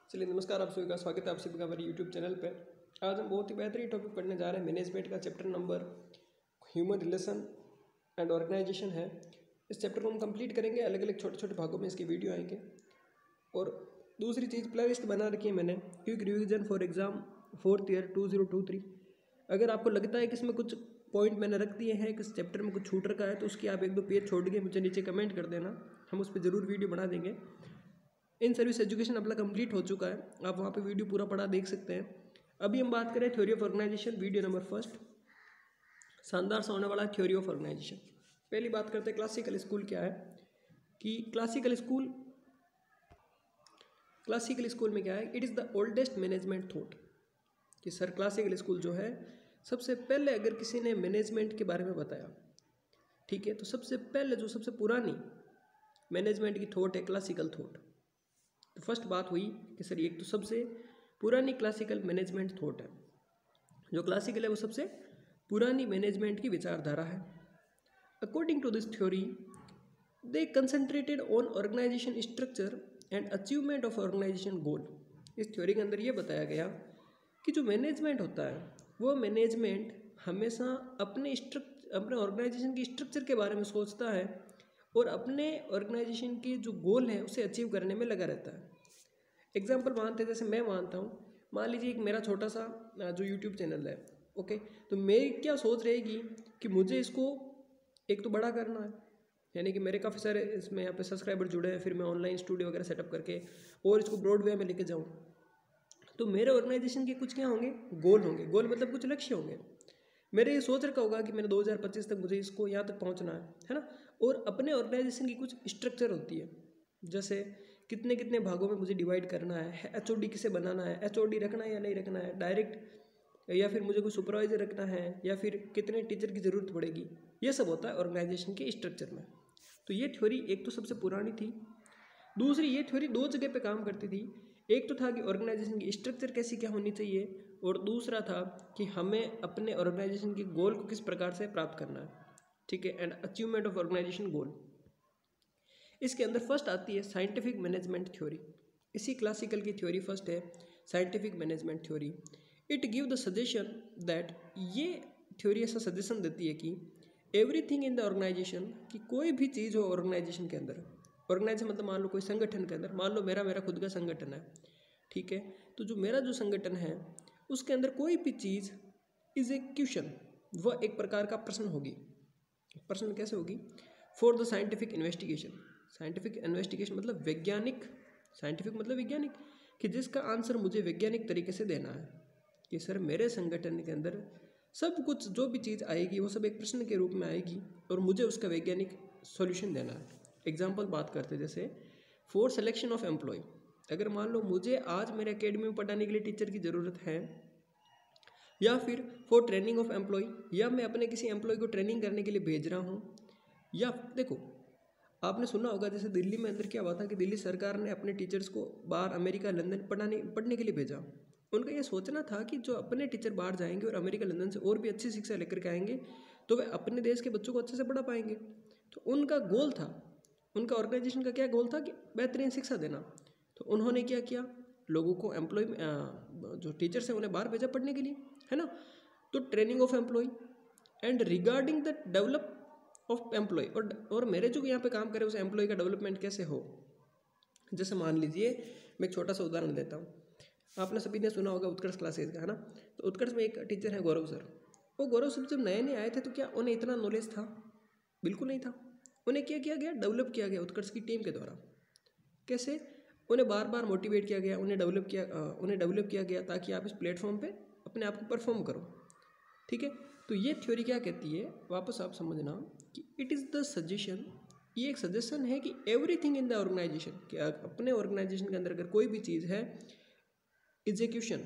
चलिए नमस्कार, आप सभी का स्वागत है आप सभी का हमारे यूट्यूब चैनल पे। आज हम बहुत ही बेहतरीन टॉपिक पढ़ने जा रहे हैं। मैनेजमेंट का chapter number human relation and organisation है। इस चैप्टर को हम कंप्लीट करेंगे, अलग अलग छोटे छोटे भागों में इसके वीडियो आएंगे। और दूसरी चीज़, प्ले लिस्ट बना रखी है मैंने, quick revision for exam 4th year 2023। अगर आपको लगता है कि इसमें कुछ पॉइंट मैंने रख दिए हैं, किस चैप्टर में कुछ छूट रखा है, तो उसकी आप एक दो पेज छोड़ के मुझे नीचे कमेंट कर देना, हम उस पर ज़रूर वीडियो बना देंगे। इन सर्विस एजुकेशन अपना कंप्लीट हो चुका है, आप वहाँ पे वीडियो पूरा पढ़ा देख सकते हैं। अभी हम बात करें theory of organisation, video number first, शानदार सा होने वाला है थ्योरी ऑफ ऑर्गेनाइजेशन। पहली बात करते हैं क्लासिकल स्कूल क्या है, कि क्लासिकल स्कूल में क्या है, it is the oldest management thought. कि सर क्लासिकल स्कूल जो है, सबसे पहले अगर किसी ने मैनेजमेंट के बारे में बताया, ठीक है, तो सबसे पहले जो सबसे पुरानी मैनेजमेंट की थॉट है क्लासिकल थॉट। तो फर्स्ट बात हुई कि सर एक तो सबसे पुरानी क्लासिकल मैनेजमेंट थॉट है, जो क्लासिकल है वो सबसे पुरानी मैनेजमेंट की विचारधारा है। According to this theory they concentrated on organisation structure and achievement of organisation goal. इस थ्योरी के अंदर ये बताया गया कि जो मैनेजमेंट होता है वो मैनेजमेंट हमेशा अपने ऑर्गेनाइजेशन की स्ट्रक्चर के बारे में सोचता है और अपने ऑर्गेनाइजेशन की जो गोल है उसे अचीव करने में लगा रहता है। एग्जाम्पल मानते हैं, जैसे मैं मानता हूँ, मान लीजिए एक मेरा छोटा सा जो यूट्यूब चैनल है, ओके, तो मेरी क्या सोच रहेगी कि मुझे इसको एक तो बड़ा करना है, यानी कि मेरे काफ़ी सारे इसमें यहाँ पे सब्सक्राइबर जुड़े हैं, फिर मैं ऑनलाइन स्टूडियो वगैरह सेटअप करके और इसको ब्रॉडवे में लेके जाऊँ। तो मेरे ऑर्गेनाइजेशन के कुछ क्या होंगे, गोल होंगे। गोल मतलब कुछ लक्ष्य होंगे। मेरे ये सोच रखा होगा कि मैंने 2025 तक मुझे इसको यहाँ तक पहुँचना है ना। और अपने ऑर्गेनाइजेशन की कुछ स्ट्रक्चर होती है, जैसे कितने कितने भागों में मुझे डिवाइड करना है, एचओडी किसे बनाना है, एचओडी रखना है या नहीं रखना है, डायरेक्ट या फिर मुझे कोई सुपरवाइजर रखना है, या फिर कितने टीचर की ज़रूरत पड़ेगी, ये सब होता है ऑर्गेनाइजेशन के स्ट्रक्चर में। तो ये थ्योरी एक तो सबसे पुरानी थी। दूसरी, ये थ्योरी दो जगह पे काम करती थी। एक तो था कि ऑर्गेनाइजेशन की स्ट्रक्चर कैसी क्या होनी चाहिए, और दूसरा था कि हमें अपने ऑर्गेनाइजेशन के गोल को किस प्रकार से प्राप्त करना है, ठीक है, एंड अचीवमेंट ऑफ ऑर्गेनाइजेशन गोल। इसके अंदर फर्स्ट आती है साइंटिफिक मैनेजमेंट थ्योरी। इसी क्लासिकल की थ्योरी फर्स्ट है scientific management theory. It give the suggestion that, ये थ्योरी ऐसा सजेशन देती है कि एवरीथिंग इन द ऑर्गेनाइजेशन, कि कोई भी चीज़ हो ऑर्गेनाइजेशन के अंदर, ऑर्गेनाइजेशन मतलब मान लो कोई संगठन के अंदर, मान लो मेरा खुद का संगठन है, ठीक है, तो जो मेरा जो संगठन है उसके अंदर कोई भी चीज़ इज ए क्वेश्चन, वह एक प्रकार का प्रश्न होगी। प्रश्न कैसे होगी, for the scientific investigation. Scientific investigation मतलब वैज्ञानिक, साइंटिफिक मतलब वैज्ञानिक, कि जिसका आंसर मुझे वैज्ञानिक तरीके से देना है। कि सर मेरे संगठन के अंदर सब कुछ जो भी चीज़ आएगी वो सब एक प्रश्न के रूप में आएगी और मुझे उसका वैज्ञानिक सॉल्यूशन देना है। एग्जाम्पल बात करते हैं, जैसे फॉर सिलेक्शन ऑफ एम्प्लॉय, अगर मान लो मुझे आज मेरे एकेडमी में पढ़ाने के लिए टीचर की ज़रूरत है, या फिर फॉर ट्रेनिंग ऑफ एम्प्लॉय, या मैं अपने किसी एम्प्लॉय को ट्रेनिंग करने के लिए भेज रहा हूँ। या देखो, आपने सुना होगा जैसे दिल्ली में अंदर क्या हुआ था कि दिल्ली सरकार ने अपने टीचर्स को बाहर अमेरिका लंदन पढ़ने के लिए भेजा। उनका ये सोचना था कि जो अपने टीचर बाहर जाएंगे और अमेरिका लंदन से और भी अच्छी शिक्षा लेकर के आएंगे तो वे अपने देश के बच्चों को अच्छे से पढ़ा पाएंगे। तो उनका गोल था, उनका ऑर्गेनाइजेशन का क्या गोल था कि बेहतरीन शिक्षा देना। तो उन्होंने क्या किया, लोगों को एम्प्लॉय जो टीचर्स हैं उन्हें बाहर भेजा पढ़ने के लिए, है ना। तो training of employ and regarding the develop of employ, और मेरे जो यहाँ पे काम करे उस एम्प्लॉय का डेवलपमेंट कैसे हो। जैसे मान लीजिए मैं एक छोटा सा उदाहरण देता हूँ, आपने सभी ने सुना होगा उत्कर्ष क्लासेज का, है ना। तो उत्कर्ष में एक टीचर है गौरव सर। वो गौरव सर जब नए नए आए थे तो क्या उन्हें इतना नॉलेज था? बिल्कुल नहीं था। उन्हें क्या किया गया, डेवलप किया गया उत्कर्ष की टीम के द्वारा। कैसे? उन्हें बार बार मोटिवेट किया गया, उन्हें डेवलप किया गया ताकि आप इस प्लेटफॉर्म पे अपने आप को परफॉर्म करो, ठीक है। तो ये थ्योरी क्या कहती है, वापस आप समझना कि इट इज़ द सजेशन, ये एक सजेशन है कि एवरीथिंग इन द ऑर्गेनाइजेशन, कि अपने ऑर्गेनाइजेशन के अंदर अगर कोई भी चीज़ है, इज ए क्वेश्चन,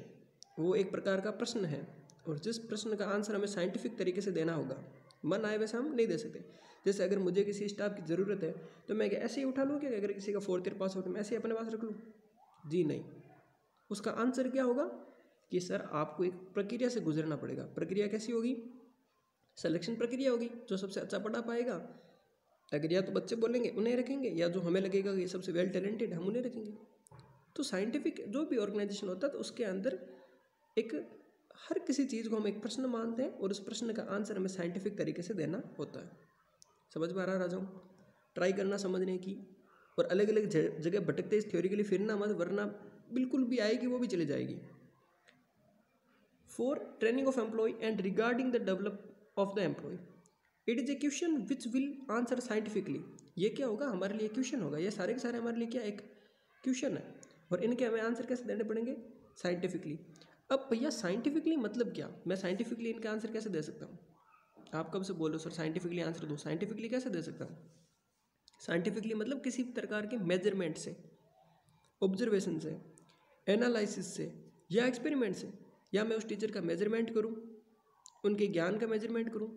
वो एक प्रकार का प्रश्न है, और जिस प्रश्न का आंसर हमें साइंटिफिक तरीके से देना होगा, मन आए वैसे हम नहीं दे सकते। जैसे अगर मुझे किसी स्टाफ की ज़रूरत है तो मैं क्या ऐसे ही उठा लूँ, कि अगर किसी का 4th ईयर पास आउट मैं ऐसे ही अपने पास रख लूँ? जी नहीं। उसका आंसर क्या होगा कि सर आपको एक प्रक्रिया से गुजरना पड़ेगा। प्रक्रिया कैसी होगी? सिलेक्शन प्रक्रिया होगी। जो सबसे अच्छा पढ़ा पाएगा, अगर या तो बच्चे बोलेंगे उन्हें रखेंगे, या जो हमें लगेगा कि ये सबसे वेल टैलेंटेड हम उन्हें रखेंगे। तो साइंटिफिक जो भी ऑर्गेनाइजेशन होता है तो उसके अंदर एक हर किसी चीज़ को हम एक प्रश्न मानते हैं और उस प्रश्न का आंसर हमें साइंटिफिक तरीके से देना होता है। समझ में आ रहा राजाओं? ट्राई करना समझने की, और अलग अलग जगह भटकते इस थ्योरी के लिए फिरना मत, वरना बिल्कुल भी आएगी वो भी चली जाएगी। For training of employ and regarding the develop of the employ, it is a question which will answer scientifically. ये क्या होगा? हमारे लिए क्वेश्चन होगा। ये सारे के सारे हमारे लिए क्या एक क्वेश्चन है, और इनके हमें आंसर कैसे देने पड़ेंगे? साइंटिफिकली। अब भैया साइंटिफिकली मतलब क्या? मैं साइंटिफिकली इनका आंसर कैसे दे सकता हूँ? आप कब से बोलो सर साइंटिफिकली आंसर दो, साइंटिफिकली कैसे दे सकता हूँ? साइंटिफिकली मतलब किसी प्रकार के मेजरमेंट से, ऑब्जर्वेशन से, एनालिसिस से या एक्सपेरिमेंट से, या मैं उस टीचर का मेजरमेंट करूं, उनके ज्ञान का मेजरमेंट करूं,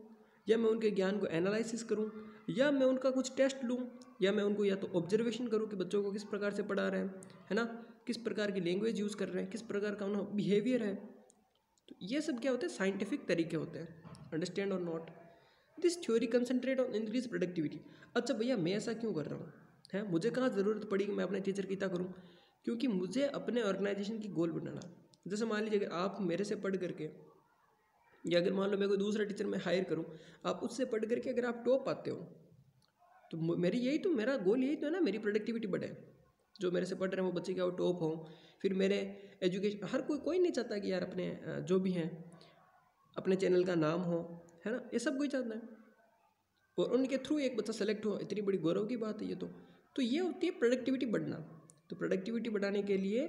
या मैं उनके ज्ञान को एनालिसिस करूं, या मैं उनका कुछ टेस्ट लूं, या मैं उनको या तो ऑब्जर्वेशन करूं कि बच्चों को किस प्रकार से पढ़ा रहे हैं, है ना, किस प्रकार की लैंग्वेज यूज़ कर रहे हैं, किस प्रकार का उनका बिहेवियर है। तो ये सब क्या होते हैं? साइंटिफिक तरीके होते हैं। अंडरस्टैंड और not? This theory concentrate on increase productivity. अच्छा भैया मैं ऐसा क्यों कर रहा हूँ? है मुझे कहाँ ज़रूरत पड़ी कि मैं अपने टीचर की इतना करूँ? क्योंकि मुझे अपने ऑर्गेनाइजेशन की गोल बनाना। जैसे मान लीजिए अगर आप मेरे से पढ़ करके, या अगर मान लो मैं कोई दूसरा टीचर मैं हायर करूँ, आप उससे पढ़ करके अगर आप टॉप आते हो तो मेरी यही तो, मेरा गोल यही तो है ना, मेरी प्रोडक्टिविटी बढ़े। जो मेरे से पढ़ रहे हैं वो बच्चे क्या वो टॉप हों, फिर मेरे एजुकेशन, हर कोई नहीं चाहता कि यार अपने जो भी हैं अपने चैनल का नाम हो, है ना, ये सब कोई चाहता है, और उनके थ्रू एक बच्चा सेलेक्ट हो, इतनी बड़ी गौरव की बात है ये तो ये होती है प्रोडक्टिविटी बढ़ना। तो प्रोडक्टिविटी बढ़ाने के लिए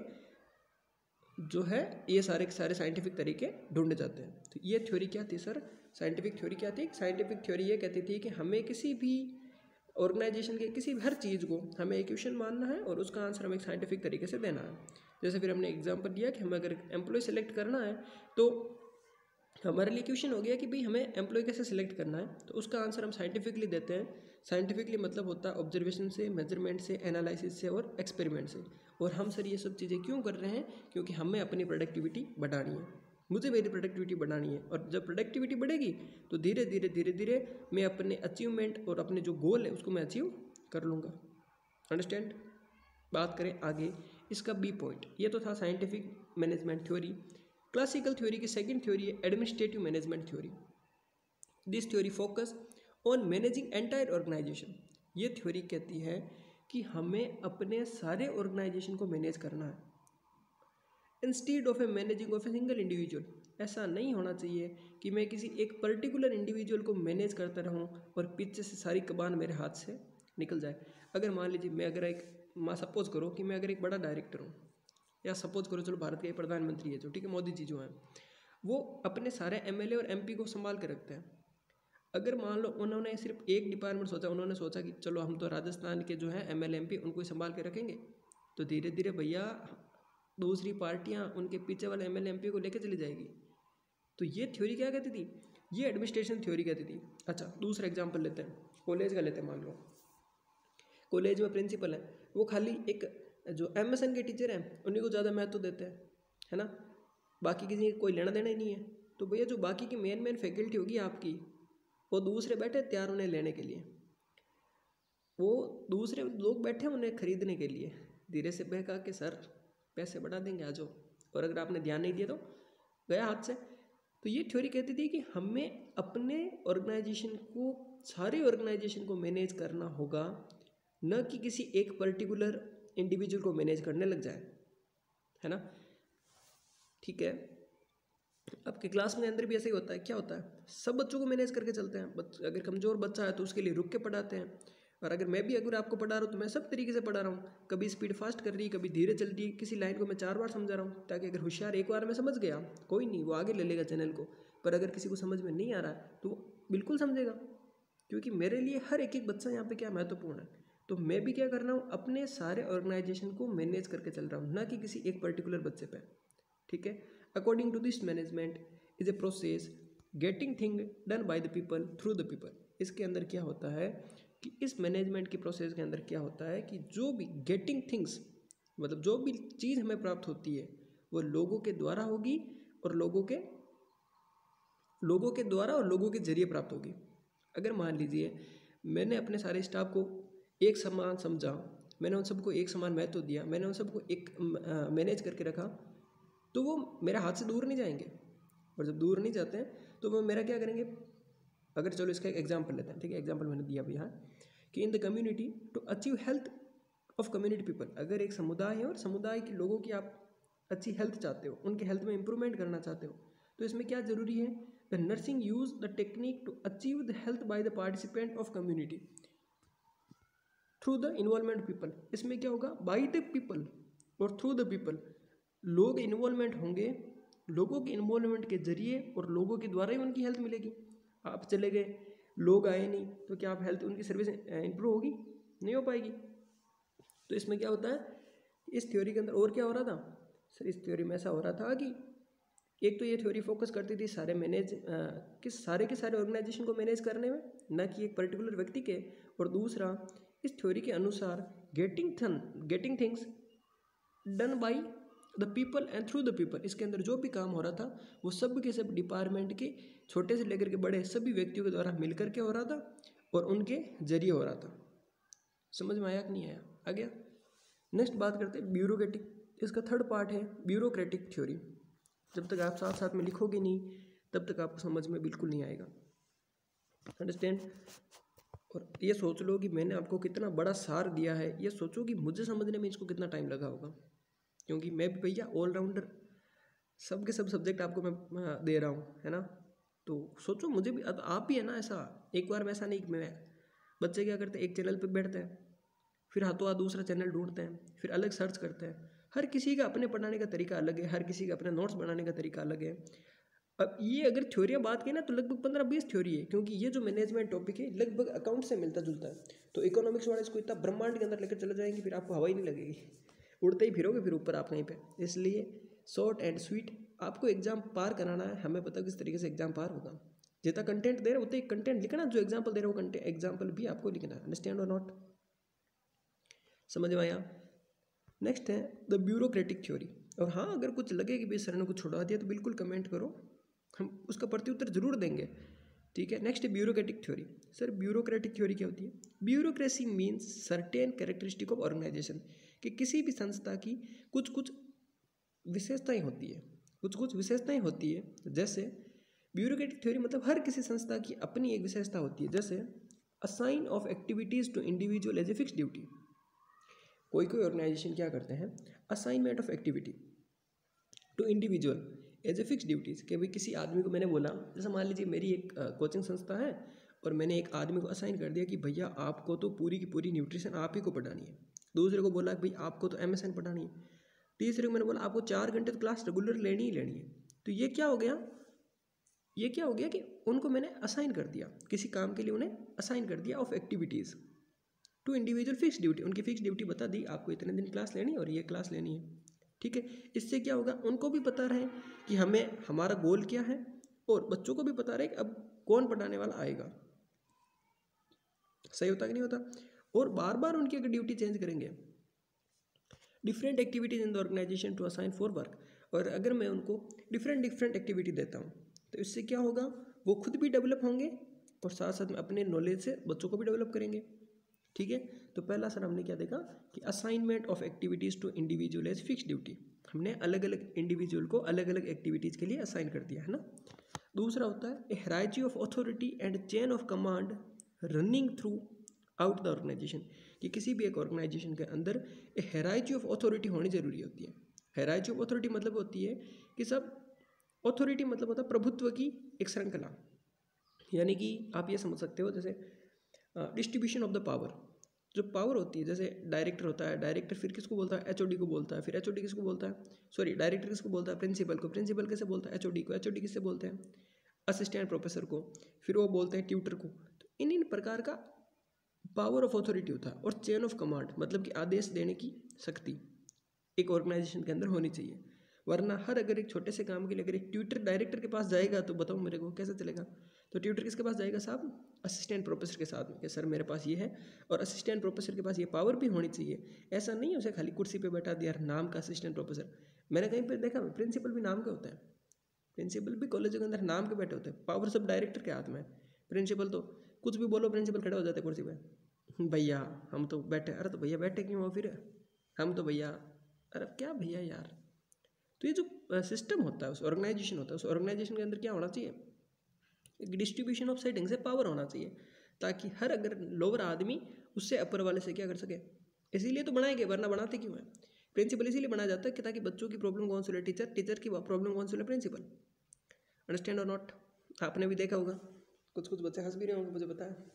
जो है ये सारे के सारे साइंटिफिक तरीके ढूंढे जाते हैं। तो ये थ्योरी क्या थी सर? साइंटिफिक थ्योरी क्या थी? साइंटिफिक थ्योरी ये कहती थी कि हमें किसी भी ऑर्गेनाइजेशन के किसी भी हर चीज़ को हमें एक क्वेश्चन मानना है और उसका आंसर हमें एक साइंटिफिक तरीके से देना है। जैसे फिर हमने एग्जांपल दिया कि हमें अगर एम्प्लॉय सेलेक्ट करना है तो हमारे लिए क्वेश्चन हो गया कि भाई हमें एम्प्लॉय कैसे सिलेक्ट करना है, तो उसका आंसर हम साइंटिफिकली देते हैं। साइंटिफिकली मतलब होता है ऑब्जर्वेशन से, मेजरमेंट से, एनालिसिस से और एक्सपेरिमेंट से। और हम सर ये सब चीज़ें क्यों कर रहे हैं? क्योंकि हमें अपनी प्रोडक्टिविटी बढ़ानी है, मुझे मेरी प्रोडक्टिविटी बढ़ानी है, और जब प्रोडक्टिविटी बढ़ेगी तो धीरे धीरे मैं अपने अचीवमेंट और अपने जो गोल है उसको मैं अचीव कर लूँगा। अंडरस्टैंड? बात करें आगे इसका बी पॉइंट, ये तो था scientific management theory. Classical theory की सेकंड थ्योरी है administrative management theory. This theory focus on managing entire organisation. ये थ्योरी कहती है कि हमें अपने सारे ऑर्गेनाइजेशन को मैनेज करना है instead of A managing of a single individual. ऐसा नहीं होना चाहिए कि मैं किसी एक पर्टिकुलर इंडिविजुअल को मैनेज करता रहूं और पीछे से सारी कमान मेरे हाथ से निकल जाए। अगर मान लीजिए मैं अगर सपोज करो कि मैं अगर एक बड़ा डायरेक्टर हूँ, या सपोज करो चलो भारत के प्रधानमंत्री है जो, ठीक है, मोदी जी जो हैं, वो अपने सारे एमएलए और एमपी को संभाल के रखते हैं। अगर मान लो उन्होंने सिर्फ एक डिपार्टमेंट सोचा, उन्होंने सोचा कि चलो हम तो राजस्थान के जो है एमएलए एमपी उनको ही संभाल के रखेंगे, तो धीरे धीरे भैया दूसरी पार्टियां उनके पीछे वाले एमएलए एमपी को लेकर चली जाएगी। तो ये थ्योरी क्या कहती थी? ये एडमिनिस्ट्रेशन थ्योरी कहती थी। अच्छा दूसरा एग्जाम्पल लेते हैं, कॉलेज का लेते हैं। मान लो कॉलेज में प्रिंसिपल है, वो खाली एक जो एमएसएन के टीचर हैं उन्हीं को ज़्यादा महत्व देते हैं, है ना, बाकी किसी कोई लेना देना ही नहीं है। तो भैया जो बाकी की मेन फैकल्टी होगी आपकी, वो दूसरे बैठे तैयार उन्हें लेने के लिए, वो दूसरे लोग बैठे उन्हें खरीदने के लिए। धीरे से बहका कि सर पैसे बढ़ा देंगे आ जाओ, और अगर आपने ध्यान नहीं दिया तो गया हाथ से। तो ये थ्योरी कहती थी कि हमें अपने ऑर्गेनाइजेशन को, सारे ऑर्गेनाइजेशन को मैनेज करना होगा, न कि किसी एक पर्टिकुलर इंडिविजुअल को मैनेज करने लग जाए, है ना। ठीक है, आपके क्लास में अंदर भी ऐसा ही होता है। क्या होता है? सब बच्चों को मैनेज करके चलते हैं। अगर कमज़ोर बच्चा है तो उसके लिए रुक के पढ़ाते हैं, और अगर मैं भी अगर आपको पढ़ा रहा हूँ तो मैं सब तरीके से पढ़ा रहा हूँ। कभी स्पीड फास्ट कर रही, कभी धीरे चल रही, किसी लाइन को मैं 4 बार समझा रहा हूँ, ताकि अगर होशियार एक बार में समझ गया कोई नहीं, वो आगे ले लेगा चैनल को। पर अगर किसी को समझ में नहीं आ रहा है तो वो बिल्कुल समझेगा, क्योंकि मेरे लिए हर एक बच्चा यहाँ पे क्या महत्वपूर्ण है। तो मैं भी क्या कर रहा हूँ, अपने सारे ऑर्गेनाइजेशन को मैनेज करके चल रहा हूँ, ना कि किसी एक पर्टिकुलर बच्चे पे। ठीक है, according to this management is a process getting thing done by the people through the people. इसके अंदर क्या होता है कि इस मैनेजमेंट की प्रोसेस के अंदर क्या होता है कि जो भी गेटिंग थिंग्स, मतलब जो भी चीज़ हमें प्राप्त होती है वो लोगों के द्वारा होगी, और लोगों के द्वारा और लोगों के जरिए प्राप्त होगी। अगर मान लीजिए मैंने अपने सारे स्टाफ को एक समान समझा, मैंने उन सबको एक समान महत्व दिया, मैंने उन सबको एक मैनेज करके रखा, तो वो मेरे हाथ से दूर नहीं जाएंगे। और जब दूर नहीं जाते हैं तो वो मेरा क्या करेंगे। अगर चलो इसका एक एग्जाम्पल लेते हैं, ठीक है, एग्जाम्पल मैंने दिया अभी यहाँ कि in the community to achieve health of community people, अगर एक समुदाय है और समुदाय के लोगों की आप अच्छी हेल्थ चाहते हो, उनके हेल्थ में इंप्रूवमेंट करना चाहते हो, तो इसमें क्या जरूरी है, the nursing use the technique to achieve the health by the participant of community through the involvement people. इसमें क्या होगा, बाई द पीपल और थ्रू द पीपल, लोग इन्वॉल्वमेंट होंगे, लोगों के इन्वॉल्वमेंट के जरिए और लोगों के द्वारा ही उनकी हेल्थ मिलेगी। आप चले गए, लोग आए नहीं, तो क्या आप हेल्थ उनकी सर्विस इंप्रूव होगी, नहीं हो पाएगी। तो इसमें क्या होता है, इस थ्योरी के अंदर और क्या हो रहा था सर, इस थ्योरी में ऐसा हो रहा था कि एक तो ये थ्योरी फोकस करती थी सारे के सारे ऑर्गेनाइजेशन को मैनेज करने में, न कि एक पर्टिकुलर व्यक्ति के। और दूसरा, इस थ्योरी के अनुसार getting things done by the people and through the people, इसके अंदर जो भी काम हो रहा था वो सब के सब डिपार्टमेंट के छोटे से लेकर के बड़े सभी व्यक्तियों के द्वारा मिलकर के हो रहा था और उनके जरिए हो रहा था। समझ में आया कि नहीं आया, आ गया। नेक्स्ट बात करते हैं ब्यूरोक्रेटिक, इसका थर्ड पार्ट है ब्यूरोक्रेटिक थ्योरी। जब तक आप साथ साथ में लिखोगे नहीं तब तक आपको समझ में बिल्कुल नहीं आएगा, अंडरस्टैंड। और ये सोच लो कि मैंने आपको कितना बड़ा सार दिया है, ये सोचो कि मुझे समझने में इसको कितना टाइम लगा होगा, क्योंकि मैं भी भैया ऑलराउंडर, सब के सब सब्जेक्ट आपको मैं दे रहा हूँ, है ना। तो सोचो मुझे भी, आप भी है ना ऐसा, एक बार में ऐसा नहीं कि मैं, बच्चे क्या करते हैं, एक चैनल पे बैठते हैं, फिर हाथों हाथ दूसरा चैनल ढूंढते हैं, फिर अलग सर्च करते हैं। हर किसी का अपने पढ़ाने का तरीका अलग है, हर किसी का अपने नोट्स बनाने का तरीका अलग है। अब ये अगर थ्योरियाँ बात की ना तो लगभग 15-20 थ्योरी है, क्योंकि ये जो मैनेजमेंट टॉपिक है लगभग अकाउंट से मिलता जुलता है। तो इकोनॉमिक्स वाले इसको इतना ब्रह्मांड के अंदर लेकर चले जाएंगे, फिर आपको हवा ही नहीं लगेगी, उड़ते ही फिरोगे फिर ऊपर आप कहीं पे। इसलिए शॉर्ट एंड स्वीट, आपको एग्जाम पार कराना है, हमें पता किस तरीके से एग्जाम पार होगा। जितना कंटेंट दे रहे हो उतना ही कंटेंट लिखना, जो एग्जाम्पल दे रहे हो कंटेंट एग्जाम्पल भी आपको लिखना है, अंडरस्टैंड और नॉट, समझ में आया। नेक्स्ट है द ब्यूरोक्रेटिक थ्योरी। और हाँ, अगर कुछ लगे कि भाई सर ने कुछ छुड़ा दिया तो बिल्कुल कमेंट करो, हम उसका प्रत्युत्तर जरूर देंगे, ठीक है। नेक्स्ट है bureaucratic theory. Sir bureaucratic theory क्या होती है, bureaucracy means certain characteristic of organization, कि किसी भी संस्था की कुछ कुछ विशेषताएं होती है, कुछ कुछ विशेषताएं होती है। जैसे ब्यूरोक्रेटिक थ्योरी मतलब हर किसी संस्था की अपनी एक विशेषता होती है। जैसे assign of activities to individual as a fix duty, कोई कोई ऑर्गेनाइजेशन क्या करते हैं, assignment of activity to individual as a fix duties, कि भाई किसी आदमी को मैंने बोला, जैसे मान लीजिए मेरी एक कोचिंग संस्था है और मैंने एक आदमी को असाइन कर दिया कि भैया आपको तो पूरी की पूरी न्यूट्रिशन आप ही को पढ़ानी है। दूसरे को बोला कि भाई आपको तो MSN पढ़ानी है। तीसरे को मैंने बोला आपको 4 घंटे तो क्लास रेगुलर लेनी ही लेनी है। तो ये क्या हो गया, ये क्या हो गया कि उनको मैंने असाइन कर दिया, किसी काम के लिए उन्हें असाइन कर दिया of activities to individual fix duty, उनकी फिक्स ड्यूटी बता दी, आपको इतने दिन क्लास लेनी है और ये क्लास लेनी है, ठीक है। इससे क्या होगा, उनको भी पता रहे कि हमें हमारा गोल क्या है, और बच्चों को भी पता रहे कि अब कौन पढ़ाने वाला आएगा। सही होता कि नहीं होता। और बार बार उनकी अगर ड्यूटी चेंज करेंगे, different activities in the organization to assign for work, और अगर मैं उनको डिफरेंट एक्टिविटी देता हूँ तो इससे क्या होगा, वो खुद भी डेवलप होंगे और साथ साथ में अपने नॉलेज से बच्चों को भी डेवलप करेंगे, ठीक है। तो पहला सर हमने क्या देखा कि assignment of activities to individual as fix duty, हमने अलग अलग इंडिविजुअल को अलग अलग एक्टिविटीज़ के लिए असाइन कर दिया, है ना। दूसरा होता है a hierarchy of authority and chain of command running throughout the organisation, कि किसी भी एक ऑर्गेनाइजेशन के अंदर ए हायरार्की ऑफ अथॉरिटी होनी जरूरी होती है। हायरार्की ऑफ अथॉरिटी मतलब होती है कि सब, अथॉरिटी मतलब होता है प्रभुत्व की एक श्रृंखला, यानी कि आप ये समझ सकते हो जैसे डिस्ट्रीब्यूशन ऑफ द पावर, जो पावर होती है, जैसे डायरेक्टर होता है, डायरेक्टर फिर किसको बोलता है, HOD को बोलता है, फिर HOD किसको बोलता है, सॉरी डायरेक्टर किसको बोलता है, प्रिंसिपल को, प्रिंसिपल किसे बोलता है, HOD को, HOD किससे बोलते हैं, असिस्टेंट प्रोफेसर को, फिर वो बोलते हैं ट्यूटर को। तो इन प्रकार का पावर ऑफ अथॉरिटी होता है। और चेन ऑफ कमांड मतलब कि आदेश देने की शक्ति एक ऑर्गेनाइजेशन के अंदर होनी चाहिए, वरना हर अगर एक छोटे से काम के लिए अगर एक ट्यूटर डायरेक्टर के पास जाएगा तो बताओ मेरे को कैसे चलेगा। तो ट्यूटर किसके पास जाएगा साहब, असिस्टेंट प्रोफेसर के साथ में, कि सर मेरे पास ये है, और असिस्टेंट प्रोफेसर के पास ये पावर भी होनी चाहिए। ऐसा नहीं है उसे खाली कुर्सी पे बैठा दिया नाम का असिस्टेंट प्रोफेसर। मैंने कहीं पर देखा प्रिंसिपल भी नाम का होता है, प्रिंसिपल भी कॉलेज के अंदर नाम के बैठे होते हैं, पावर सब डायरेक्टर के हाथ में। प्रिंसिपल तो कुछ भी बोलो प्रिंसिपल खड़े हो जाते हैं कुर्सी पे, भैया हम तो बैठे, अरे तो भैया बैठे क्यों हो फिर, हम तो भैया, अरे क्या भैया यार। तो ये जो सिस्टम होता है, उस ऑर्गेनाइजेशन होता है, उस ऑर्गेनाइजेशन के अंदर क्या होना चाहिए, एक डिस्ट्रीब्यूशन ऑफ सेटिंग से पावर होना चाहिए, ताकि हर अगर लोअर आदमी उससे अपर वाले से क्या कर सके। इसीलिए तो बनाए गए, वरना बनाते क्यों है। प्रिंसिपल इसीलिए बनाया जाता है कि ताकि बच्चों की प्रॉब्लम कौन सुले टीचर, टीचर की प्रॉब्लम कौन सुले प्रिंसिपल। अंडरस्टैंड और नॉट। आपने भी देखा होगा, कुछ कुछ बच्चे हंस भी रहे होंगे, मुझे पता है,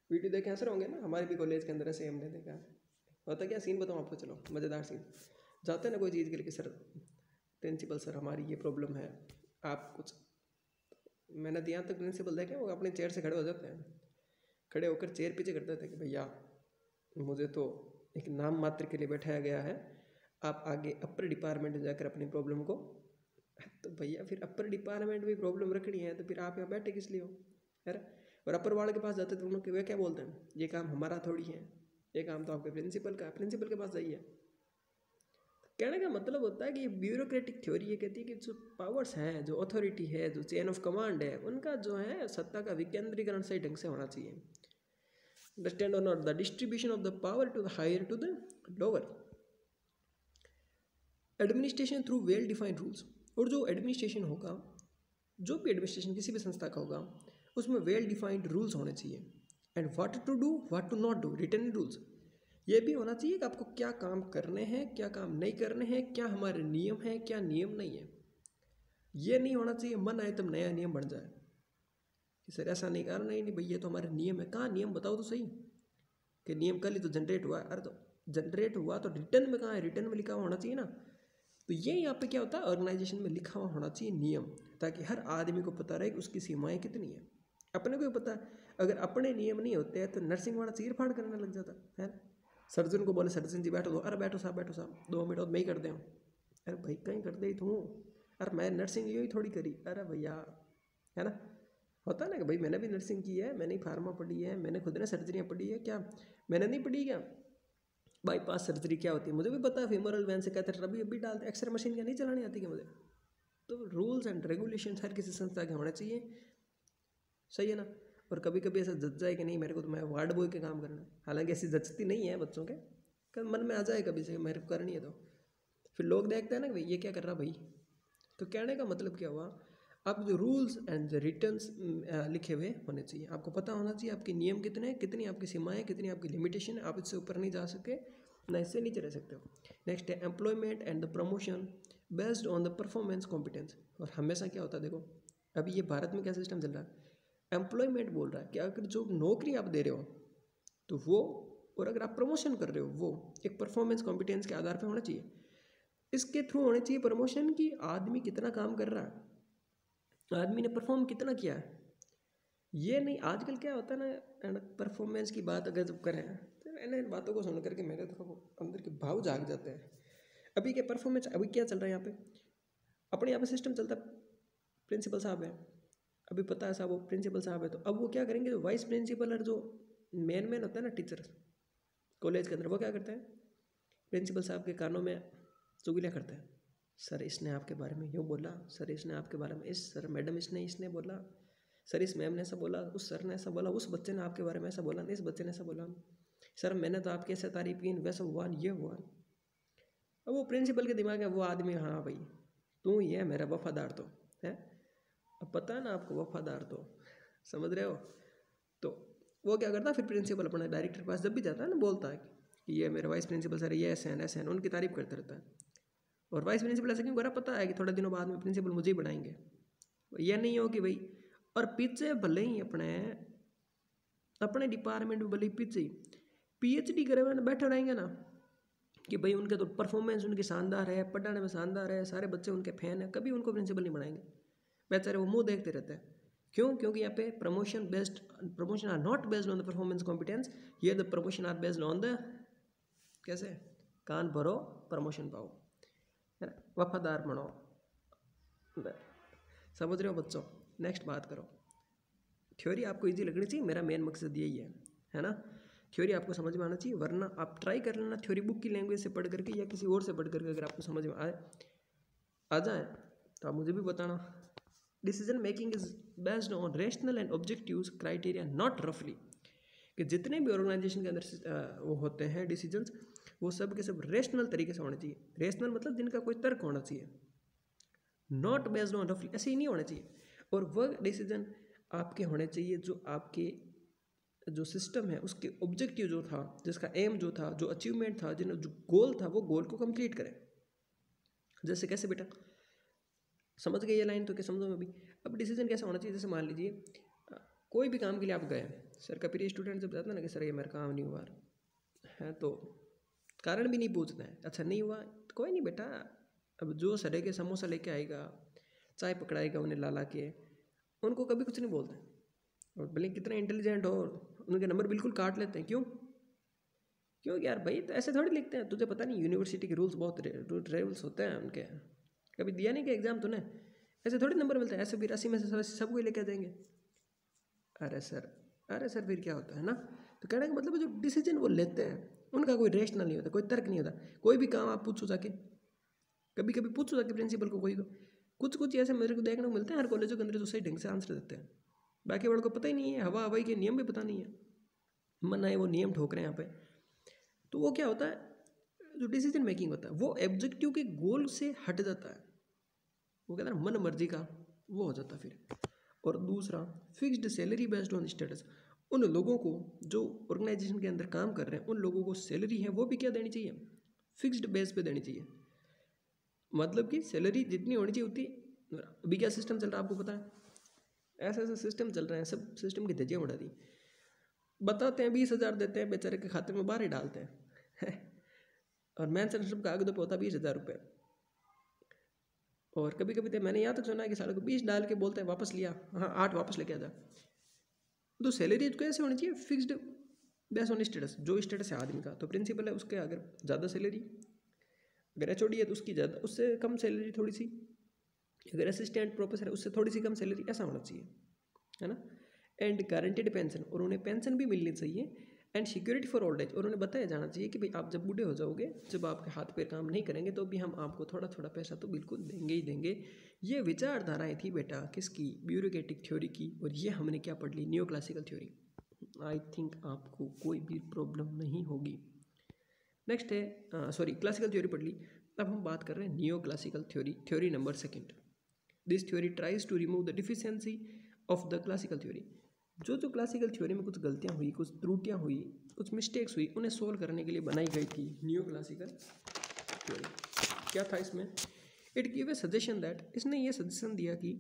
वीडियो देखे हंस रहे होंगे ना। हमारे भी कॉलेज के अंदर ऐसे हमने देखा। होता क्या सीन बताऊँ आपको, चलो मज़ेदार सीन। जाते हैं ना कोई चीज़ के लिए कि सर प्रिंसिपल सर हमारी ये प्रॉब्लम है, आप कुछ, मैंने तो यहाँ तक प्रिंसिपल देखे वो अपने चेयर से खड़े हो जाते हैं, खड़े होकर चेयर पीछे करते थे कि भैया मुझे तो एक नाम मात्र के लिए बैठाया गया है, आप आगे अपर डिपार्टमेंट में जाकर अपनी प्रॉब्लम को। तो भैया फिर अपर डिपार्टमेंट में प्रॉब्लम रखनी है तो फिर आप यहाँ बैठे किस लिए हो यार। और अपर वाले के पास जाते तो उन्होंने वे क्या बोलते हैं, ये काम हमारा थोड़ी है, ये काम तो आपके प्रिंसिपल का है, प्रिंसिपल के पास जाइए। कहने का मतलब होता है कि ब्यूरोक्रेटिक थ्योरी ये कहती है कि जो पावर्स हैं, जो अथॉरिटी है, जो चेन ऑफ कमांड है, उनका जो है सत्ता का विकेंद्रीकरण सही ढंग से होना चाहिए। अंडरस्टैंड और not. The distribution of the power to the higher to the lower. Administration through well defined rules. और जो एडमिनिस्ट्रेशन होगा, जो भी एडमिनिस्ट्रेशन किसी भी संस्था का होगा, उसमें वेल डिफाइंड रूल्स होने चाहिए। And what to do, what to not do, written rules. ये भी होना चाहिए कि आपको क्या काम करने हैं, क्या काम नहीं करने हैं, क्या हमारे नियम हैं, क्या नियम नहीं है। ये नहीं होना चाहिए मन आए तब नया नियम बन जाए कि सर ऐसा नहीं करना, नहीं नहीं भैया तो हमारे नियम है। कहाँ नियम बताओ तो सही, कि नियम कल ही तो जनरेट हुआ है। अरे तो जनरेट हुआ तो रिटर्न में कहाँ है, रिटर्न में लिखा हुआ होना चाहिए ना। तो ये यहाँ पे क्या होता है, ऑर्गेनाइजेशन में लिखा हुआ होना चाहिए नियम, ताकि हर आदमी को पता रहे कि उसकी सीमाएं कितनी है। अपने को भी पता है, अगर अपने नियम नहीं होते हैं तो नर्सिंग वाला चीर फाड़ करने लग जाता है ना। सर्जन को बोले सर्जन जी बैठो दो, अरे बैठो साहब, बैठो साहब, 2 मिनट मैं ही कर दे हूँ। अरे भाई कहीं कर दे तू, अरे मैं नर्सिंग यही थोड़ी करी, अरे भैया, है ना। होता है ना कि भाई मैंने भी नर्सिंग की है, मैंने फार्मा पढ़ी है, मैंने खुद ने सर्जरियाँ पढ़ी है, क्या मैंने नहीं पढ़ी क्या। बाईपास सर्जरी क्या होती है मुझे भी पता है, फीमोरल वैन से कैथेटर अभी डालते, एक्सरे मशीन क्या नहीं चलानी आती क्या मुझे। तो रूल्स एंड रेगुलेशन हर किसी संस्था के होने चाहिए, सही है ना। और कभी कभी ऐसा जच जाए कि नहीं मेरे को तो मैं वार्ड बॉय के काम करना है, हालांकि ऐसी जचती नहीं है बच्चों के, कभी मन में आ जाए कभी से मेरे को करनी है तो फिर लोग देखते हैं ना कि भाई ये क्या कर रहा भाई। तो कहने का मतलब क्या हुआ, आप जो रूल्स एंड द रिटर्न्स लिखे हुए होने चाहिए, आपको पता होना चाहिए आपके नियम कितने हैं, कितनी आपकी सीमाएं, कितनी आपकी लिमिटेशन है, आप इससे ऊपर नहीं जा सके ना इससे नीचे रह सकते हो। नेक्स्ट है employment and the promotion based on the performance competence. और हमेशा क्या होता है देखो, अभी ये भारत में क्या सिस्टम चल रहा है, एम्प्लॉयमेंट बोल रहा है कि अगर जो नौकरी आप दे रहे हो तो वो, और अगर आप प्रमोशन कर रहे हो वो एक परफॉर्मेंस कॉम्पिटेंस के आधार पर होना चाहिए। इसके थ्रू होनी चाहिए प्रमोशन की आदमी कितना काम कर रहा है, आदमी ने परफॉर्म कितना किया है। ये नहीं आजकल क्या होता है ना, परफॉर्मेंस की बात अगर जब करें तो इन बातों को सुन करके मेरे तो अंदर के भाव जाग जाते हैं। अभी क्या परफॉर्मेंस, अभी क्या चल रहा है यहाँ पे, अपने यहाँ पे सिस्टम चलता है, प्रिंसिपल साहब है, अभी पता है साहब वो प्रिंसिपल साहब है, तो अब वो क्या करेंगे, जो वाइस प्रिंसिपल और जो मेन होता है ना टीचर कॉलेज के अंदर, वो क्या करते हैं, प्रिंसिपल साहब के कानों में चुगलियाँ करते हैं। सर इसने आपके बारे में यूँ बोला, सर इसने आपके बारे में इस, सर मैडम इसने बोला, सर इस मैम ने ऐसा बोला, उस सर ने ऐसा बोला, उस बच्चे ने आपके बारे में ऐसा बोला, इस बच्चे ने ऐसा बोला, सर मैंने तो आपकी ऐसे तारीफ की, वैसा हुआ ये हुआ। अब वो प्रिंसिपल के दिमाग में वो आदमी, हाँ भाई तू ही है मेरा वफादार तो है, अब पता है ना आपको वफादार तो, समझ रहे हो। तो वो क्या करता है फिर प्रिंसिपल अपने डायरेक्टर के पास जब भी जाता है ना, बोलता है कि ये मेरे वाइस प्रिंसिपल सर ये ऐसे हैं उनकी तारीफ करता रहता है। और वाइस प्रिंसिपल ऐसा क्यों करा, पता है कि थोड़े दिनों बाद में प्रिंसिपल मुझे ही बनाएंगे। यह नहीं हो कि भाई, और पीछे भले ही अपने डिपार्टमेंट में भले ही पीछे PhD करे हुए बैठे रहेंगे ना कि भाई उनके तो परफॉर्मेंस उनकी शानदार है, पढ़ाने में शानदार है, सारे बच्चे उनके फैन हैं, कभी उनको प्रिंसिपल नहीं बनाएंगे। बेचारे वो मुंह देखते रहते हैं। क्यों, क्योंकि यहाँ पे promotion are not based on the performance competence, ये the promotion are based on the, कैसे कान भरो प्रमोशन पाओ, है ना, वफादार बनो। समझ रहे हो बच्चों। नेक्स्ट बात करो, थ्योरी आपको इजी लगनी चाहिए, मेरा मेन मकसद यही है ना। थ्योरी आपको समझ में आना चाहिए, वरना आप ट्राई कर लेना थ्योरी बुक की लैंग्वेज से पढ़ करके या किसी और से पढ़ करके, अगर आपको समझ में आ जाए तो आप मुझे भी बताना। Decision making is based on rational and objective criteria, not रफली। कि जितने भी ऑर्गेनाइजेशन के अंदर वो होते हैं डिसीजंस, वो सब के सब रेशनल तरीके से होने चाहिए। रेशनल मतलब जिनका कोई तर्क होना चाहिए, नॉट बेस्ड ऑन रफली, ऐसे ही नहीं होना चाहिए। और वह डिसीजन आपके होने चाहिए जो आपके जो सिस्टम है उसके ऑब्जेक्टिव जो था, जिसका एम जो था, जो अचीवमेंट था, जो गोल था, वो गोल को कंप्लीट करें। जैसे कैसे बेटा, समझ गए ये लाइन तो क्या समझो मैं भी। अब डिसीजन कैसा होना चाहिए, जैसे मान लीजिए कोई भी काम के लिए आप गए, सर का प्रिय स्टूडेंट जब जाता है ना कि सर ये मेरा काम नहीं हुआ है, तो कारण भी नहीं पूछना है, अच्छा नहीं हुआ तो कोई नहीं बेटा, अब जो सड़े के समोसा लेके आएगा, चाय पकड़ाएगा उन्हें ला ला के, उनको कभी कुछ नहीं बोलते। और भले कितना इंटेलिजेंट हो, उनके नंबर बिल्कुल काट लेते हैं। क्यों यार भाई, तो ऐसे थोड़ी लिखते हैं, तुझे पता नहीं यूनिवर्सिटी के रूल्स बहुत रूल्स होते हैं उनके, कभी दिया नहीं कि एग्जाम तूने, ऐसे थोड़ी नंबर मिलते हैं, ऐसे 82 में से सबको ही लेके आ जाएंगे। अरे सर फिर क्या होता है ना। तो कहने का मतलब जो डिसीजन वो लेते हैं उनका कोई रेशनल नहीं होता, कोई तर्क नहीं होता। कोई भी काम आप पूछो जाके, कभी कभी पूछो जाके प्रिंसिपल को, कोई को कुछ ऐसे मेरे को देखने को मिलते हैं हर कॉलेजों के अंदर जो सही ढंग से आंसर देते हैं, बाकी वालों को पता ही नहीं है, हवाई के नियम भी पता नहीं है, मन आए वो नियम ठोक रहे हैं यहाँ पे। तो वो क्या होता है, जो डिसीजन मेकिंग होता है वो ऑब्जेक्टिव के गोल से हट जाता है, वो कहता है मन मर्जी का वो हो जाता है फिर। और दूसरा, fixed salary based on status, उन लोगों को जो ऑर्गेनाइजेशन के अंदर काम कर रहे हैं उन लोगों को सैलरी है वो भी क्या देनी चाहिए, फिक्स्ड बेस पे देनी चाहिए। मतलब कि सैलरी जितनी होनी चाहिए उतनी, अभी क्या सिस्टम चल रहा है आपको पता है, ऐसा सिस्टम चल रहा है, सब सिस्टम की धज्जियाँ उड़ा दी। बताते हैं 20,000 देते हैं, बेचारे के खाते में बाहर ही डालते हैं और मेंशन सब कागजों पे होता 20,000 रुपये। और कभी कभी तो मैंने यहाँ तक सुना है कि सालों को 20 डाल के बोलते हैं वापस लिया, हाँ 8 वापस लेके आ जा। तो सैलरी कैसे होनी चाहिए, फिक्स्ड बेस ऑन स्टेटस, जो स्टेटस है आदमी का। तो प्रिंसिपल है उसके अगर ज़्यादा सैलरी, अगर एचओडी है तो उसकी ज़्यादा, उससे कम सैलरी थोड़ी सी, अगर असिस्टेंट प्रोफेसर है उससे थोड़ी सी कम सैलरी, ऐसा होना चाहिए, है ना। एंड गारंटेड पेंशन, और उन्हें पेंशन भी मिलनी चाहिए। And security for old age, और उन्हें बताया जाना चाहिए कि भाई आप जब बूढ़े हो जाओगे, जब आपके हाथ पैर काम नहीं करेंगे, तो भी हम आपको थोड़ा थोड़ा पैसा तो बिल्कुल देंगे ही देंगे। ये विचारधाराएं थी बेटा किसकी, ब्यूरोक्रेटिक थ्योरी की, और ये हमने क्या पढ़ ली, न्यो क्लासिकल थ्योरी। आई थिंक आपको कोई भी प्रॉब्लम नहीं होगी। नेक्स्ट है सॉरी क्लासिकल थ्योरी पढ़ ली, अब हम बात कर रहे हैं neo classical theory, theory number 2। This theory tries to remove the deficiency of the classical theory. जो क्लासिकल थ्योरी में कुछ गलतियां हुई, कुछ त्रुटियां हुई, कुछ मिस्टेक्स हुई, उन्हें सोल्व करने के लिए बनाई गई थी न्यू क्लासिकल थ्योरी। क्या था इसमें, it give a suggestion that, इसने ये सजेशन दिया कि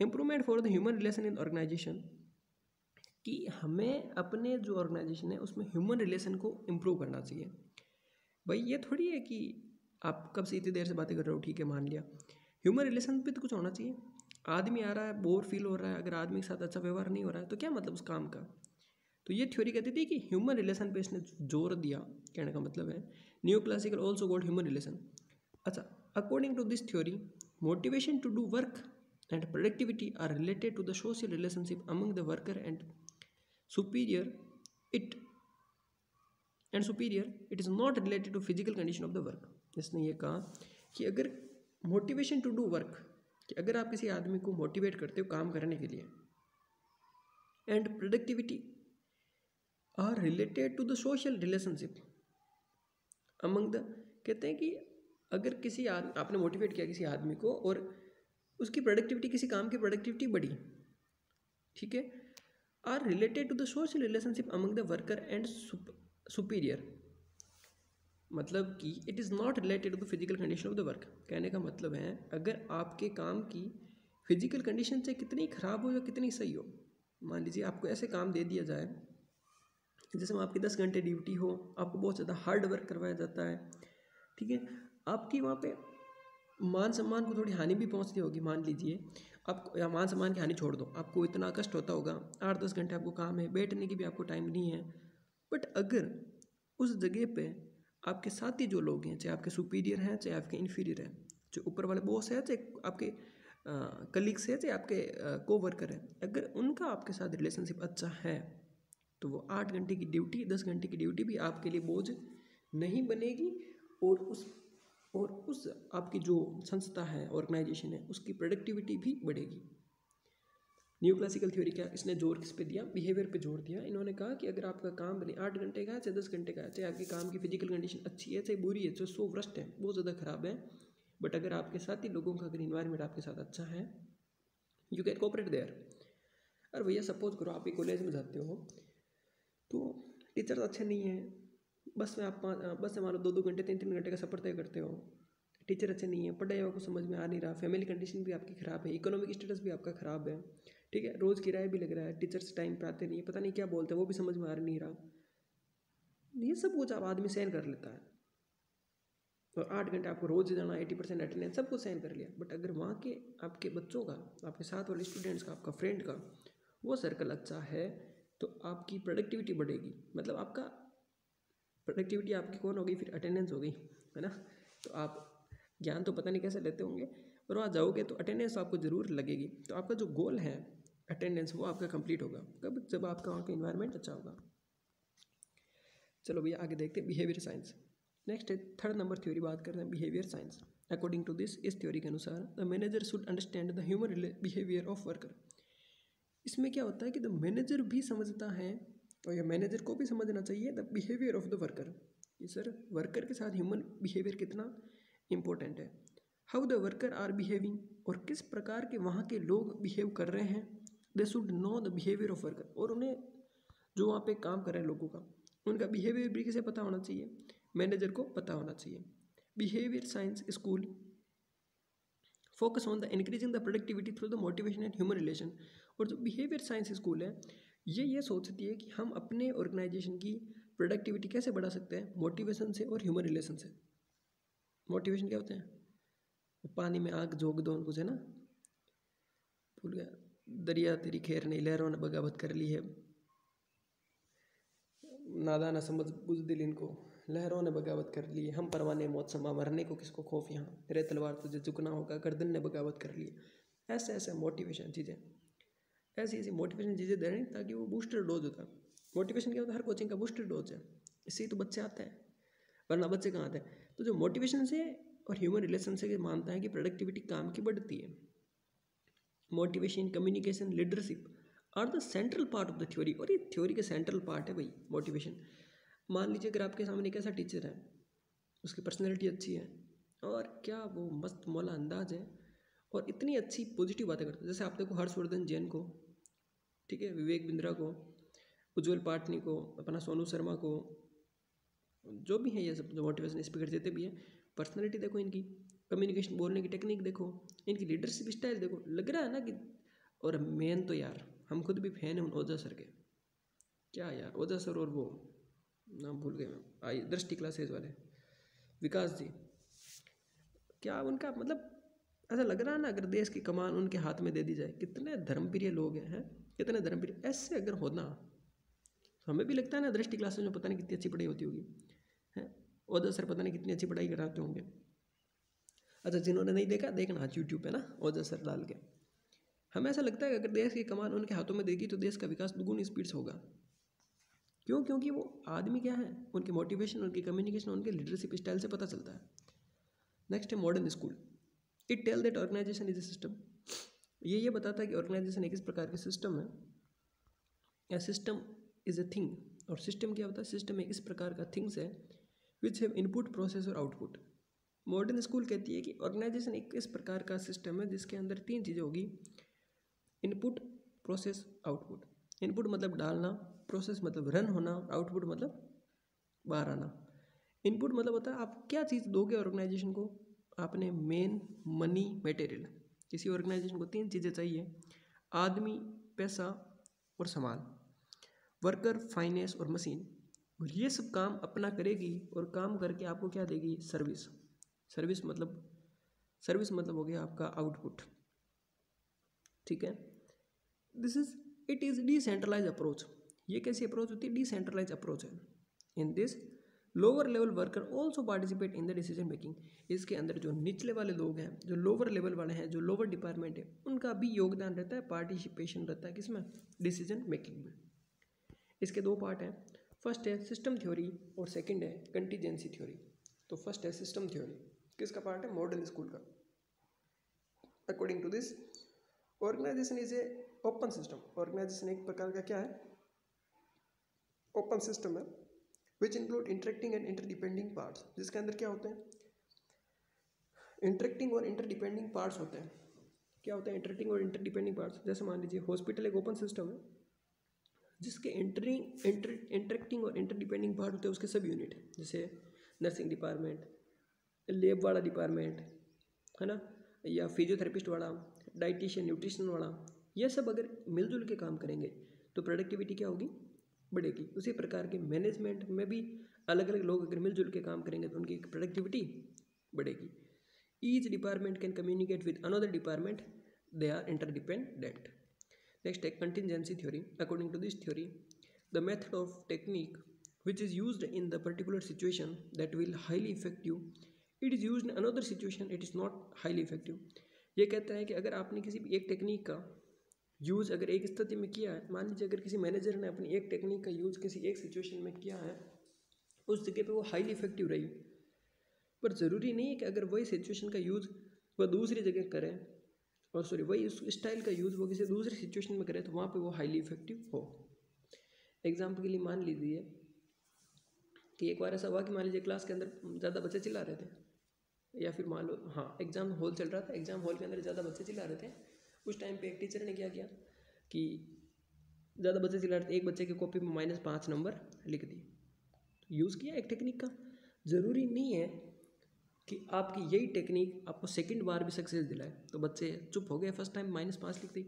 improvement for the human relation in organization, कि हमें अपने जो ऑर्गेनाइजेशन है उसमें ह्यूमन रिलेशन को इम्प्रूव करना चाहिए। भाई ये थोड़ी है कि आप कब से इतनी देर से बातें कर रहे हो, ठीक है मान लिया, ह्यूमन रिलेशन पे तो कुछ होना चाहिए। आदमी आ रहा है बोर फील हो रहा है, अगर आदमी के साथ अच्छा व्यवहार नहीं हो रहा है तो क्या मतलब उस काम का। तो ये थ्योरी कहती थी कि ह्यूमन रिलेशन पे इसने जोर दिया, कहने का मतलब है new classical also got human relation. अच्छा, according to this theory, motivation to do work and productivity are related to the social relationship among the worker and superior it is not related to physical condition of the work. इसने ये कहा कि अगर motivation to do work, कि अगर आप किसी आदमी को मोटिवेट करते हो काम करने के लिए, and productivity are related to the social relationship among the, कहते हैं कि अगर किसी आपने मोटिवेट किया किसी आदमी को और उसकी प्रोडक्टिविटी, किसी काम की प्रोडक्टिविटी बढ़ी, ठीक है, are related to the social relationship among the worker and superior, मतलब कि it is not related to the physical condition of the work. कहने का मतलब है अगर आपके काम की फिजिकल कंडीशन से कितनी ख़राब हो या कितनी सही हो, मान लीजिए आपको ऐसे काम दे दिया जाए जैसे आपकी 10 घंटे ड्यूटी हो, आपको बहुत ज़्यादा हार्ड वर्क करवाया जाता है, ठीक है, आपकी वहाँ पे मान सम्मान को थोड़ी हानि भी पहुँचती होगी। मान लीजिए आपको, या मान सम्मान की हानि छोड़ दो, आपको इतना कष्ट होता होगा, 8-10 घंटे आपको काम है, बैठने की भी आपको टाइम नहीं है, बट अगर उस जगह पे आपके साथी जो लोग हैं, चाहे आपके सुपीरियर हैं चाहे आपके इन्फीरियर हैं, जो ऊपर वाले बॉस है चाहे आपके कलीग्स है चाहे आपके कोवर्कर हैं, अगर उनका आपके साथ रिलेशनशिप अच्छा है तो वो 8 घंटे की ड्यूटी, 10 घंटे की ड्यूटी भी आपके लिए बोझ नहीं बनेगी, और उस आपकी जो संस्था है, ऑर्गेनाइजेशन है, उसकी प्रोडक्टिविटी भी बढ़ेगी। न्यू क्लासिकल थ्योरी क्या, इसने जोर किस पे दिया, बिहेवियर पे जोर दिया। इन्होंने कहा कि अगर आपका काम बने 8 घंटे का है चाहे 10 घंटे का है, चाहे आपके काम की फिजिकल कंडीशन अच्छी है चाहे बुरी है, चाहे सो वर्स्ट है, बहुत ज़्यादा खराब है, बट अगर आपके साथी लोगों का अगर इन्वायरमेंट आपके साथ अच्छा है, यू कैन कोऑपरेट देयर। और भैया सपोज करो आप एक कॉलेज में जाते हो तो टीचर्स अच्छे नहीं हैं, बस में आप बस से मान लो 2-2 घंटे 3-3 घंटे का सफ़र तय करते हो, टीचर अच्छे नहीं है, पढ़ाई आपको समझ में आ नहीं रहा, फैमिली कंडीशन भी आपकी ख़राब है, इकोनॉमिक स्टेटस भी आपका ख़राब है, ठीक है, रोज़ किराया भी लग रहा है, टीचर्स टाइम पे आते नहीं है, पता नहीं क्या बोलते हैं वो भी समझ में आ नहीं रहा, ये सब कुछ आप आदमी सहन कर लेता है। और 8 घंटे आपको रोज़ जाना, 80% अटेंडेंस, सब कुछ सहन कर लिया, बट अगर वहाँ के आपके बच्चों का, आपके साथ वाले स्टूडेंट्स का, आपका फ्रेंड का वो सर्कल अच्छा है तो आपकी प्रोडक्टिविटी बढ़ेगी। मतलब आपका प्रोडक्टिविटी आपकी कौन होगी, फिर अटेंडेंस होगी, है ना। तो आप ज्ञान तो पता नहीं कैसे लेते होंगे, पर वहाँ जाओगे तो अटेंडेंस आपको ज़रूर लगेगी। तो आपका जो गोल है अटेंडेंस वो आपका कंप्लीट होगा कब, जब आपका वहाँ का इन्वायरमेंट अच्छा होगा। चलो भैया आगे देखते हैं बिहेवियर साइंस। नेक्स्ट है 3rd नंबर थ्योरी, बात करते हैं behaviour science. According to this, इस थ्योरी के अनुसार the manager should understand the human behaviour of worker. इसमें क्या होता है कि द मैनेजर भी समझता है और या मैनेजर को भी समझना चाहिए the behaviour of the worker, कि सर वर्कर के साथ ह्यूमन बिहेवियर कितना इंपॉर्टेंट है, how the worker are behaving, और किस प्रकार के वहाँ के लोग बिहेव कर रहे हैं। They should know the behaviour of worker, और उन्हें जो वहाँ पे काम कर रहे हैं लोगों का उनका बिहेवियर भी किसे पता होना चाहिए, मैनेजर को पता होना चाहिए। Behaviour science school focus on the increasing the productivity through the motivation and human relation. और जो बिहेवियर साइंस स्कूल है ये सोचती है कि हम अपने ऑर्गेनाइजेशन की प्रोडक्टिविटी कैसे बढ़ा सकते हैं, मोटिवेशन से और ह्यूमन रिलेशन से। मोटिवेशन क्या होते हैं, पानी में आग झोंक दो कुछ, है ना, भूल गया, दरिया तेरी खैर नहीं लहरों ने बगावत कर ली है, नादा न समझ बुझ दिल इनको, लहरों ने बगावत कर ली, हम परवाने मौत समा, मरने को किसको खौफ यहाँ, तेरे तलवार तुझे झुकना होगा, गर्दन ने बगावत कर ली। ऐसे ऐसे मोटिवेशन चीज़ें, ऐसी ऐसी मोटिवेशन चीज़ें दे रहे हैं ताकि वो बूस्टर डोज होता है। मोटिवेशन क्या होता है, हर कोचिंग का बूस्टर डोज है, इससे ही तो बच्चे आते हैं, वरना बच्चे कहाँ आते हैं। तो जो मोटिवेशन से और ह्यूमन रिलेशन से मानता है कि प्रोडक्टिविटी काम की बढ़ती है। Motivation, communication, leadership are the central part of the theory, और ये थ्योरी के सेंट्रल पार्ट है भाई मोटिवेशन। मान लीजिए अगर आपके सामने एक ऐसा टीचर है, उसकी पर्सनैलिटी अच्छी है और क्या वो मस्त मौला अंदाज है और इतनी अच्छी पॉजिटिव बातें करते हैं, जैसे आप देखो हर्षवर्धन जैन को, ठीक है, विवेक बिंद्रा को, उज्ज्वल पाटनी को, अपना सोनू शर्मा को, जो भी है ये सब जो मोटिवेशन स्पीकर देते भी हैं, पर्सनैलिटी देखो इनकी, कम्युनिकेशन बोलने की टेक्निक देखो, इनकी लीडरशिप स्टाइल देखो, लग रहा है ना कि। और मेन तो यार हम खुद भी फैन हैं उन ओझा सर के, क्या यार ओझा सर, और वो नाम भूल गए मैं, आई दृष्टि क्लासेज वाले विकास जी, क्या उनका मतलब ऐसा लग रहा है ना अगर देश की कमान उनके हाथ में दे दी जाए, कितने धर्मप्रिय लोग हैं, कितने धर्मप्रिय। ऐसे अगर होना तो हमें भी लगता है ना दृष्टि क्लासेज में पता नहीं कितनी अच्छी पढ़ाई होती होगी, है ओझा सर पता नहीं कितनी अच्छी पढ़ाई कराते होंगे। अच्छा जिन्होंने नहीं देखा देखना आज यूट्यूब पे ना ओझा सर डाल के। हमें ऐसा लगता है कि अगर देश की कमान उनके हाथों में देगी तो देश का विकास दुगुनी स्पीड से होगा। क्यों? क्योंकि वो आदमी क्या है, उनकी मोटिवेशन, उनकी कम्युनिकेशन, उनके लीडरशिप स्टाइल से पता चलता है। नेक्स्ट है modern school. It tell that organization is a system. ये बताता है कि ऑर्गेनाइजेशन एक इस प्रकार के सिस्टम है, या सिस्टम इज ए थिंग। और सिस्टम क्या होता है, सिस्टम एक इस प्रकार का थिंग्स है विच हैव इनपुट, प्रोसेस और आउटपुट। मॉडर्न स्कूल कहती है कि ऑर्गेनाइजेशन एक इस प्रकार का सिस्टम है जिसके अंदर 3 चीज़ें होगी, इनपुट, प्रोसेस, आउटपुट। इनपुट मतलब डालना, प्रोसेस मतलब रन होना, आउटपुट मतलब बाहर आना। इनपुट मतलब होता है आप क्या चीज़ दोगे ऑर्गेनाइजेशन को, आपने मेन, मनी, मटेरियल। किसी ऑर्गेनाइजेशन को 3 चीज़ें चाहिए, आदमी, पैसा और सामान, वर्कर, फाइनेंस और मशीन। और ये सब काम अपना करेगी और काम करके आपको क्या देगी, सर्विस। सर्विस मतलब हो गया आपका आउटपुट, ठीक है। It is decentralize approach. ये कैसी अप्रोच होती है, डिसेंट्रलाइज अप्रोच है। In this lower level worker also participate in the decision making. इसके अंदर जो निचले वाले लोग हैं, जो लोअर लेवल वाले हैं, जो लोअर डिपार्टमेंट है, उनका भी योगदान रहता है, पार्टिसिपेशन रहता है किसमें, डिसीजन मेकिंग में। इसके 2 पार्ट हैं, फर्स्ट है सिस्टम थ्योरी और सेकंड है कंटीजेंसी थ्योरी। तो फर्स्ट है सिस्टम थ्योरी, किसका पार्ट है, मॉडर्न स्कूल का। According to this organisation is a open system. Organisation एक प्रकार का क्या है, ओपन सिस्टम है, which include interacting and interdepending parts, जिसके अंदर क्या होते हैं, इंटरेक्टिंग और इंटरडिपेंडिंग पार्ट्स होते हैं। क्या होता है इंटरेक्टिंग और इंटरडिपेंडिंग पार्ट्स? जैसे मान लीजिए हॉस्पिटल एक ओपन सिस्टम है जिसके इंटरेक्टिंग और इंटरडिपेंडिंग पार्ट होते हैं उसके सब यूनिट, जैसे नर्सिंग डिपार्टमेंट, लैब वाला डिपार्टमेंट है ना, या फिजियोथेरेपिस्ट वाला, डाइटिशियन, न्यूट्रिशन वाला, ये सब अगर मिलजुल के काम करेंगे तो प्रोडक्टिविटी क्या होगी, बढ़ेगी। उसी प्रकार के मैनेजमेंट में भी अलग अलग लोग अगर मिलजुल के काम करेंगे तो उनकी प्रोडक्टिविटी बढ़ेगी। Each department can communicate with another department, they are interdependent. Next, take contingency theory. According to this theory, the method of technique which is used in the particular situation that will highly effective, it is used in another situation, it is not highly effective. ये कहता है कि अगर आपने किसी भी एक technique का यूज़ अगर एक स्थिति में किया है, मान लीजिए अगर किसी मैनेजर ने अपनी एक टेक्निक का यूज़ किसी एक सिचुएशन में किया है, उस जगह पे वो हाईली इफेक्टिव रही, पर ज़रूरी नहीं है कि अगर वही सिचुएशन का यूज़ वह दूसरी जगह करें और वही उस स्टाइल का यूज़ वो किसी दूसरी सिचुएशन में करे तो वहाँ पे वो हाईली इफेक्टिव हो। एग्जाम्पल के लिए मान लीजिए कि एक बार ऐसा हुआ कि मान लीजिए क्लास के अंदर ज़्यादा बच्चे चिल्ला रहे थे, या फिर मान लो हाँ एग्ज़ाम हॉल चल रहा था, एग्ज़ाम हॉल के अंदर ज़्यादा बच्चे चिल्ला रहे थे। उस टाइम पे एक टीचर ने क्या किया कि ज़्यादा बच्चे चिल्ला रहे थे, एक बच्चे की कॉपी में -5 नंबर लिख दिए। यूज़ किया एक टेक्निक का। ज़रूरी नहीं है कि आपकी यही टेक्निक आपको सेकंड बार भी सक्सेस दिलाए। तो बच्चे चुप हो गए, फर्स्ट टाइम -5 लिख दी।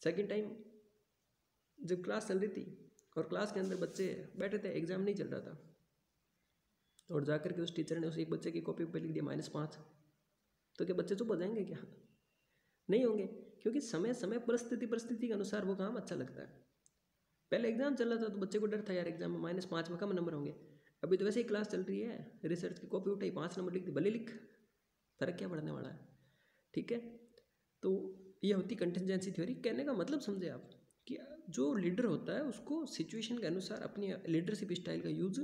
सेकंड टाइम जब क्लास चल रही थी और क्लास के अंदर बच्चे बैठे थे, एग्ज़ाम नहीं चल रहा था, और जाकर के उस टीचर ने उस एक बच्चे की कॉपी पर लिख दिया -5, तो क्या बच्चे चुप हो जाएंगे? क्या नहीं होंगे, क्योंकि समय समय परिस्थिति के अनुसार वो काम अच्छा लगता है। पहले एग्ज़ाम चल रहा था तो बच्चे को डर था, यार एग्ज़ाम में -5 में कम नंबर होंगे। अभी तो वैसे ही क्लास चल रही है, रिसर्च की कॉपी उठाई, 5 नंबर लिख दी, भले लिख, फ़र्क क्या पड़ने वाला है। ठीक है, तो ये होती कंटिजेंसी थ्योरी। कहने का मतलब समझे आप कि जो लीडर होता है उसको सिचुएशन के अनुसार अपनी लीडरशिप स्टाइल का यूज़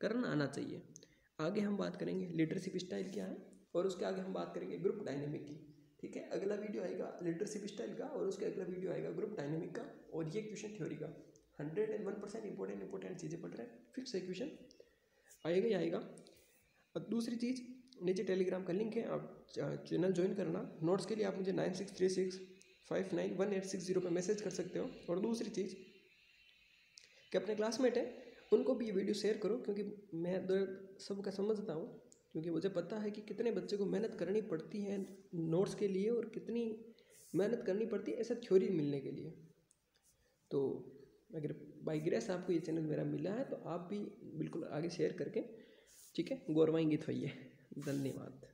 करना आना चाहिए। आगे हम बात करेंगे लीडरशिप स्टाइल क्या है, और उसके आगे हम बात करेंगे ग्रुप डायनेमिक की। ठीक है, अगला वीडियो आएगा लीडरशिप स्टाइल का और उसके अगला वीडियो आएगा ग्रुप डायनेमिक का, और ये क्वेश्चन थ्योरी का 101% इंपॉर्टेंट चीज़ें पढ़ रहे हैं, फिक्स है क्वेश्चन आएगा ही आएगा। और दूसरी चीज़, नीचे टेलीग्राम का लिंक है, आप चैनल ज्वाइन करना। नोट्स के लिए आप मुझे 9636591860 पर मैसेज कर सकते हो। और दूसरी चीज़ कि अपने क्लासमेट है उनको भी ये वीडियो शेयर करो, क्योंकि मैं सबका समझता हूँ, क्योंकि मुझे पता है कि कितने बच्चे को मेहनत करनी पड़ती है नोट्स के लिए और कितनी मेहनत करनी पड़ती है ऐसा थ्योरी मिलने के लिए। तो अगर बाई ग्रेस आपको ये चैनल मेरा मिला है तो आप भी बिल्कुल आगे शेयर करके, ठीक है, गौरवाएंगे तो ये। धन्यवाद।